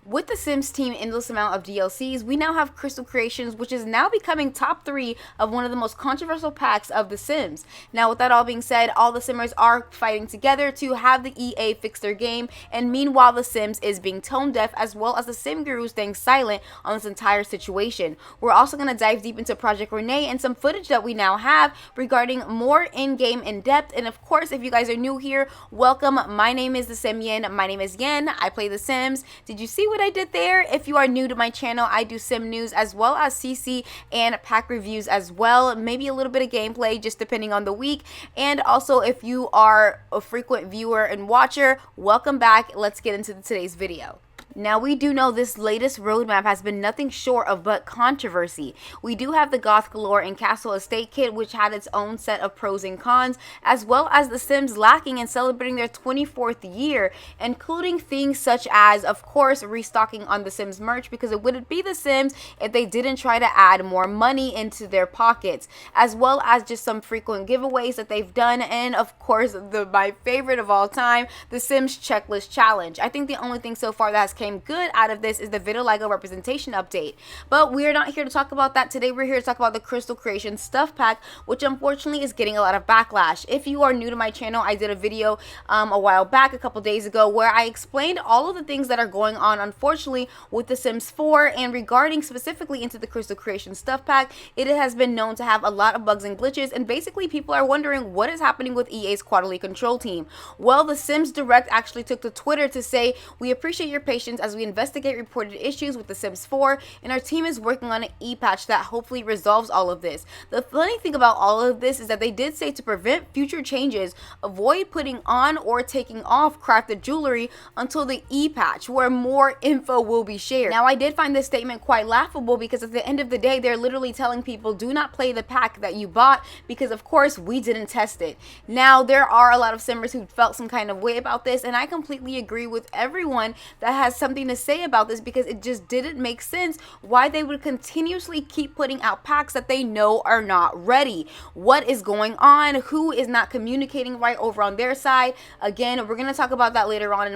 With the Sims team endless amount of DLCs, we now have Crystal Creations, which is now becoming top 3 of one of the most controversial packs of The Sims. Now, with that all being said, all the Simmers are fighting together to have the EA fix their game, and meanwhile, The Sims is being tone deaf, as well as the Sim Guru staying silent on this entire situation. We're also going to dive deep into Project Rene and some footage that we now have regarding more in-game in-depth. And of course, if you guys are new here, welcome. My name is The Simian. My name is Yen. I play The Sims. Did you see what I did there? If you are new to my channel, I do sim news as well as CC and pack reviews as well, maybe a little bit of gameplay just depending on the week. And also, if you are a frequent viewer and watcher, welcome back. Let's get into today's video. Now, we do know this latest roadmap has been nothing short of but controversy. We do have the Goth Galore and Castle Estate kit, which had its own set of pros and cons, as well as the Sims lacking and celebrating their 24th year, including things such as, of course, restocking on the Sims merch, because it wouldn't be the Sims if they didn't try to add more money into their pockets, as well as just some frequent giveaways that they've done, and of course, my favorite of all time, the Sims Checklist Challenge. I think the only thing so far that has came good out of this is the vitiligo representation update, but we're not here to talk about that today. We're here to talk about the Crystal Creation stuff pack, which unfortunately is getting a lot of backlash. If you are new to my channel, I did a video a while back, a couple days ago, where I explained all of the things that are going on, unfortunately, with The Sims 4, and regarding specifically into the Crystal Creation stuff pack, it has been known to have a lot of bugs and glitches, and basically people are wondering what is happening with EA's quarterly control team. Well, the Sims Direct actually took to Twitter to say, "We appreciate your patience as we investigate reported issues with The Sims 4, and our team is working on an e-patch that hopefully resolves all of this." The funny thing about all of this is that they did say to prevent future changes, avoid putting on or taking off crafted jewelry until the e-patch, where more info will be shared. Now, I did find this statement quite laughable, because at the end of the day, they're literally telling people, do not play the pack that you bought, because of course we didn't test it. Now, there are a lot of Simmers who felt some kind of way about this, and I completely agree with everyone that has something to say about this, because it just didn't make sense why they would continuously keep putting out packs that they know are not ready. What is going on? Who is not communicating right over on their side? Again, we're going to talk about that later on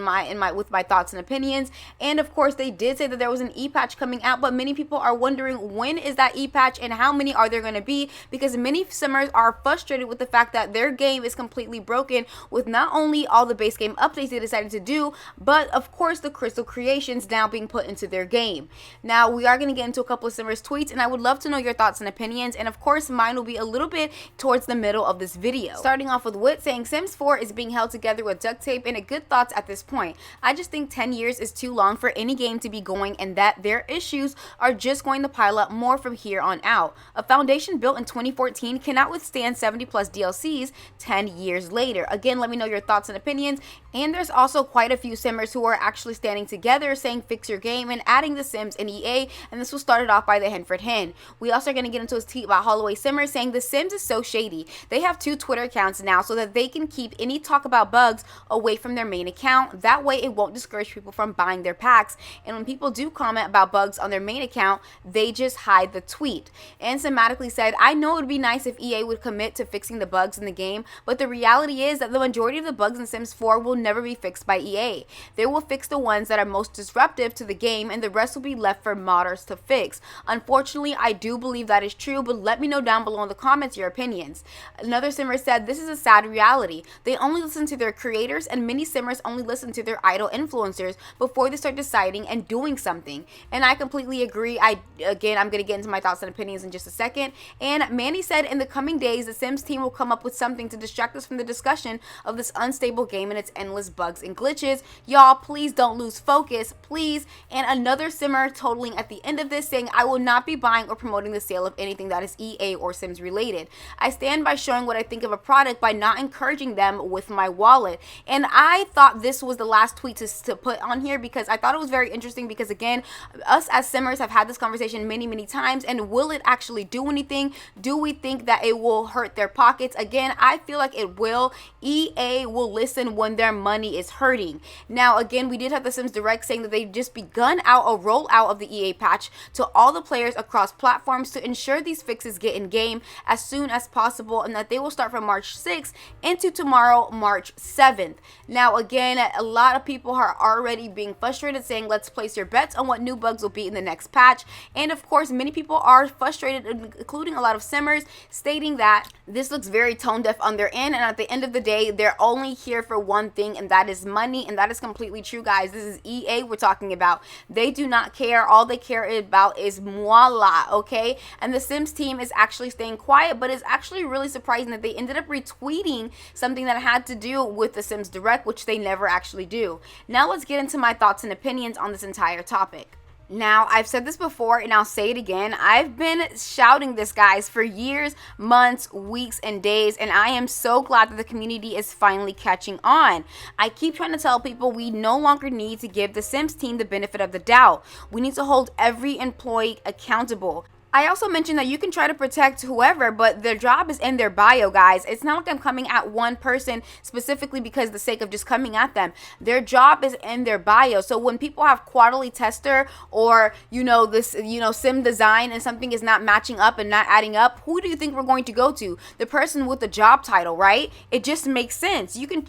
with my thoughts and opinions. And of course, they did say that there was an e-patch coming out, but many people are wondering, when is that e-patch and how many are there going to be? Because many Simmers are frustrated with the fact that their game is completely broken with not only all the base game updates they decided to do, but of course the Crystal Creations now being put into their game. Now, we are going to get into a couple of Simmers tweets, and I would love to know your thoughts and opinions, and of course mine will be a little bit towards the middle of this video. Starting off with Wit saying, Sims 4 is being held together with duct tape, and a good thoughts at this point. I just think 10 years is too long for any game to be going, and that their issues are just going to pile up more from here on out. A foundation built in 2014 cannot withstand 70 plus DLCs 10 years later. Again, let me know your thoughts and opinions. And there's also quite a few Simmers who are actually standing together saying fix your game and adding the Sims in EA, and this was started off by the Henford Hen. We also are going to get into his tweet about Holloway Simmer saying the Sims is so shady. They have 2 Twitter accounts now so that they can keep any talk about bugs away from their main account. That way it won't discourage people from buying their packs, and when people do comment about bugs on their main account, they just hide the tweet. And Somatically said, I know it would be nice if EA would commit to fixing the bugs in the game, but the reality is that the majority of the bugs in Sims 4 will never be fixed by EA. They will fix the ones that are most disruptive to the game, and the rest will be left for modders to fix. Unfortunately, I do believe that is true, but let me know down below in the comments your opinions. Another Simmer said, this is a sad reality. They only listen to their creators, and many Simmers only listen to their idol influencers before they start deciding and doing something. And I completely agree. I'm going to get into my thoughts and opinions in just a second. And Manny said, in the coming days, the Sims team will come up with something to distract us from the discussion of this unstable game and its endless bugs and glitches. Y'all, please don't lose focus, please. And another Simmer totaling at the end of this saying, I will not be buying or promoting the sale of anything that is EA or Sims related. I stand by showing what I think of a product by not encouraging them with my wallet. And I thought this was the last tweet to put on here, because I thought it was very interesting, because again, us as Simmers have had this conversation many times, and will it actually do anything? Do we think that it will hurt their pockets? Again, I feel like it will. EA will listen when their money is hurting. Now, again, we did have the Sims Direct Direct saying that they've just begun out a rollout of the EA patch to all the players across platforms to ensure these fixes get in game as soon as possible, and that they will start from March 6th into tomorrow, March 7th. Now, again, a lot of people are already being frustrated, saying let's place your bets on what new bugs will be in the next patch. And of course, many people are frustrated, including a lot of simmers, stating that this looks very tone deaf on their end, and at the end of the day, they're only here for one thing, and that is money. And that is completely true, guys. This is EA we're talking about. They do not care. All they care about is voila, okay? And the Sims team is actually staying quiet, but it's actually really surprising that they ended up retweeting something that had to do with the Sims Direct, which they never actually do. Now let's get into my thoughts and opinions on this entire topic. Now, I've said this before and I'll say it again. I've been shouting this, guys, for years, months, weeks, and days, and I am so glad that the community is finally catching on. I keep trying to tell people we no longer need to give the Sims team the benefit of the doubt. We need to hold every employee accountable. I also mentioned that you can try to protect whoever, but their job is in their bio, guys. It's not like I'm coming at one person specifically because the sake of just coming at them. Their job is in their bio. So when people have quarterly tester or, sim design and something is not matching up and not adding up, who do you think we're going to go to? The person with the job title, right? It just makes sense. You can,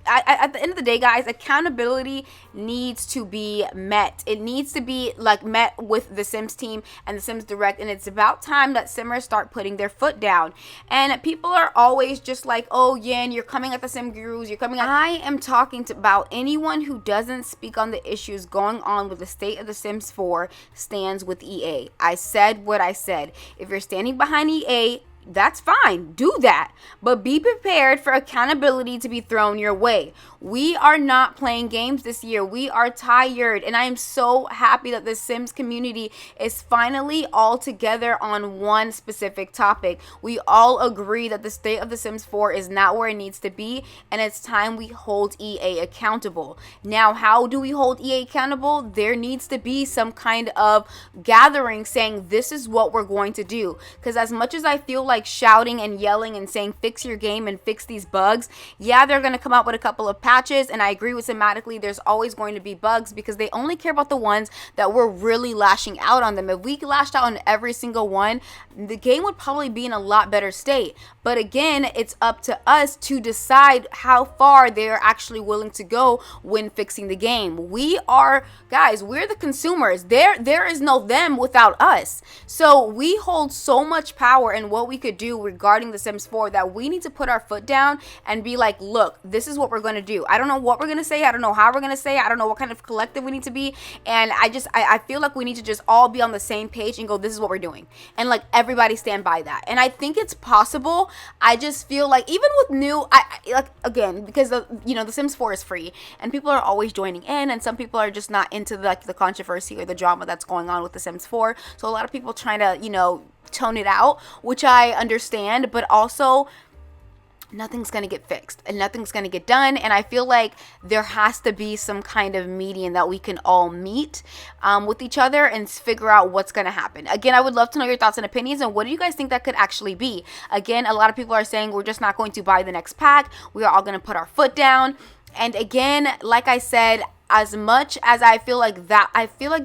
at the end of the day, guys, accountability needs to be met. It needs to be met with the Sims team and the Sims Direct, and it's about time that simmers start putting their foot down. And people are always just like, oh, Yin, you're coming at the Sim Gurus, you're coming at... I am talking about anyone who doesn't speak on the issues going on with the state of the Sims 4 stands with EA. I said what I said. If you're standing behind EA, that's fine, do that, but be prepared for accountability to be thrown your way. We are not playing games this year. We are tired, and I am so happy that the Sims community is finally all together on one specific topic. We all agree that the state of the Sims 4 is not where it needs to be, and it's time we hold EA accountable. Now, how do we hold EA accountable? There needs to be some kind of gathering saying this is what we're going to do, because as much as I feel like shouting and yelling and saying fix your game and fix these bugs, yeah, they're going to come out with a couple of patches, and I agree with Thematically, there's always going to be bugs because they only care about the ones that we're really lashing out on them. If we lashed out on every single one, the game would probably be in a lot better state. But again, it's up to us to decide how far they're actually willing to go when fixing the game. We are, guys, we're the consumers. There is no them without us. So we hold so much power in what we could do regarding the Sims 4 that we need to put our foot down and be like, look, this is what we're going to do. I don't know what we're going to say. I don't know how we're going to say it. I don't know what kind of collective we need to be. And I feel like we need to just all be on the same page and go, this is what we're doing. And like everybody stand by that. And I think it's possible. I just feel like even with new, again, because the Sims 4 is free and people are always joining in, and some people are just not into the controversy or the drama that's going on with the Sims 4. So a lot of people trying to, tone it out, which I understand, but also nothing's going to get fixed and nothing's going to get done. And I feel like there has to be some kind of median that we can all meet with each other and figure out what's going to happen. Again, I would love to know your thoughts and opinions, and what do you guys think that could actually be? Again, a lot of people are saying we're just not going to buy the next pack. We are all going to put our foot down. And again, like I said, as much as I feel like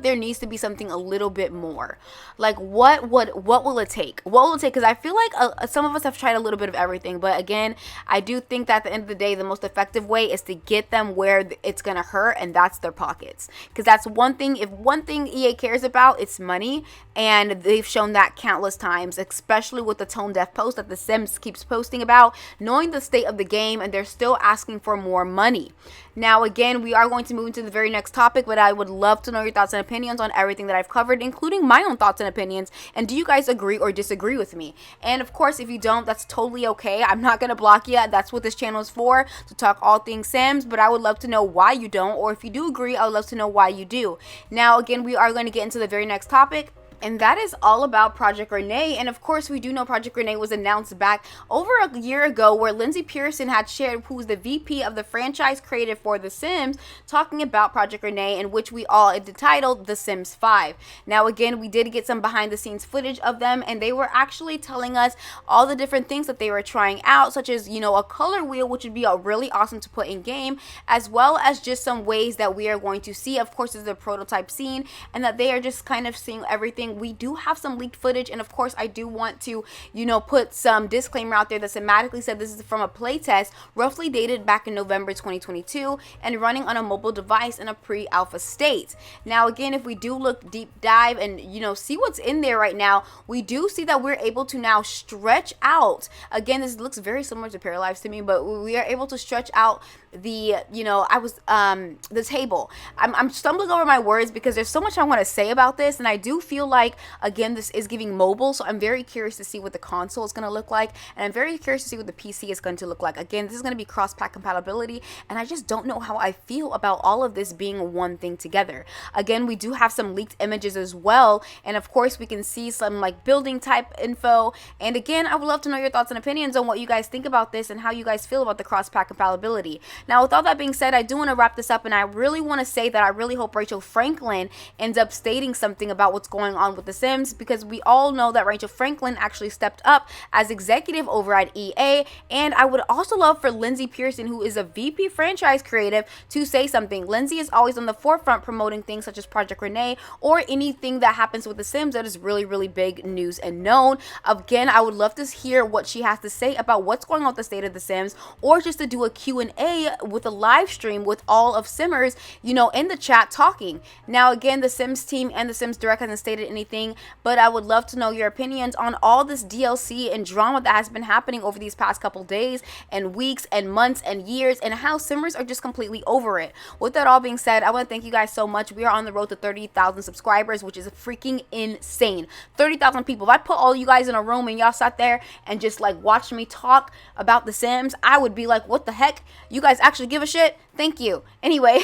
there needs to be something a little bit more. Like what will it take? What will it take? Because I feel like some of us have tried a little bit of everything. But again, I do think that at the end of the day, the most effective way is to get them where it's going to hurt, and that's their pockets. Because that's one thing. If one thing EA cares about, it's money. And they've shown that countless times, especially with the tone deaf post that the Sims keeps posting about, knowing the state of the game, and they're still asking for more money. Now, again, we are going to move into the very next topic, but I would love to know your thoughts and opinions on everything that I've covered, including my own thoughts and opinions. And do you guys agree or disagree with me? And of course, if you don't, that's totally okay. I'm not going to block you. That's what this channel is for, to talk all things Sims. But I would love to know why you don't, or if you do agree, I would love to know why you do. Now, again, we are going to get into the very next topic. And that is all about Project Rene. And of course, we do know Project Rene was announced back over a year ago, where Lindsay Pearson had shared, who's the VP of the franchise creative for The Sims, talking about Project Rene, in which we all entitled The Sims 5. Now, again, we did get some behind the scenes footage of them, and they were actually telling us all the different things that they were trying out, such as, you know, a color wheel, which would be really awesome to put in game, as well as just some ways that we are going to see. Of course, is the prototype scene, and that they are just kind of seeing everything. We do have some leaked footage, and of course, I do want to, you know, put some disclaimer out there that thematically said this is from a playtest roughly dated back in November 2022 and running on a mobile device in a pre-alpha state. Now, again, if we do look deep dive and, you know, see what's in there right now, we do see that we're able to now stretch out. Again, this looks very similar to Paralives to me, but we are able to stretch out the, you know, the table. I'm stumbling over my words because there's so much I want to say about this, and I do feel like, again, this is giving mobile, so I'm very curious to see what the console is going to look like, and I'm very curious to see what the PC is going to look like. Again, this is going to be cross-pack compatibility, and I just don't know how I feel about all of this being one thing together. Again, we do have some leaked images as well, and of course, we can see some like building type info, and again, I would love to know your thoughts and opinions on what you guys think about this and how you guys feel about the cross-pack compatibility. Now, with all that being said, I do want to wrap this up, and I really want to say that I really hope Rachel Franklin ends up stating something about what's going on with The Sims, because we all know that Rachel Franklin actually stepped up as executive over at EA, and I would also love for Lindsay Pearson, who is a VP franchise creative, to say something. Lindsay is always on the forefront promoting things such as Project Rene or anything that happens with The Sims that is really, really big news and known. Again, I would love to hear what she has to say about what's going on with the state of The Sims, or just to do a Q&A with a live stream with all of Simmers, you know, in the chat talking. Now, again, the Sims team and the Sims Direct hasn't stated anything, but I would love to know your opinions on all this DLC and drama that has been happening over these past couple days and weeks and months and years, and how Simmers are just completely over it. With that all being said, I want to thank you guys so much. We are on the road to 30,000 subscribers, which is freaking insane. 30,000 people. If I put all you guys in a room and y'all sat there and just like watched me talk about The Sims, I would be like, what the heck? You guys actually give a shit? Thank you. Anyway,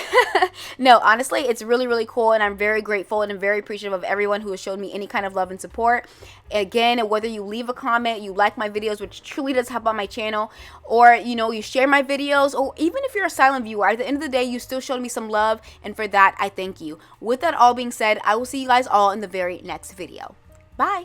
no, honestly, it's really, really cool, and I'm very grateful and I'm very appreciative of everyone who has showed me any kind of love and support. Again, whether you leave a comment, you like my videos, which truly does help on my channel, or, you know, you share my videos, or even if you're a silent viewer, at the end of the day, you still showed me some love, and for that, I thank you. With that all being said, I will see you guys all in the very next video. Bye.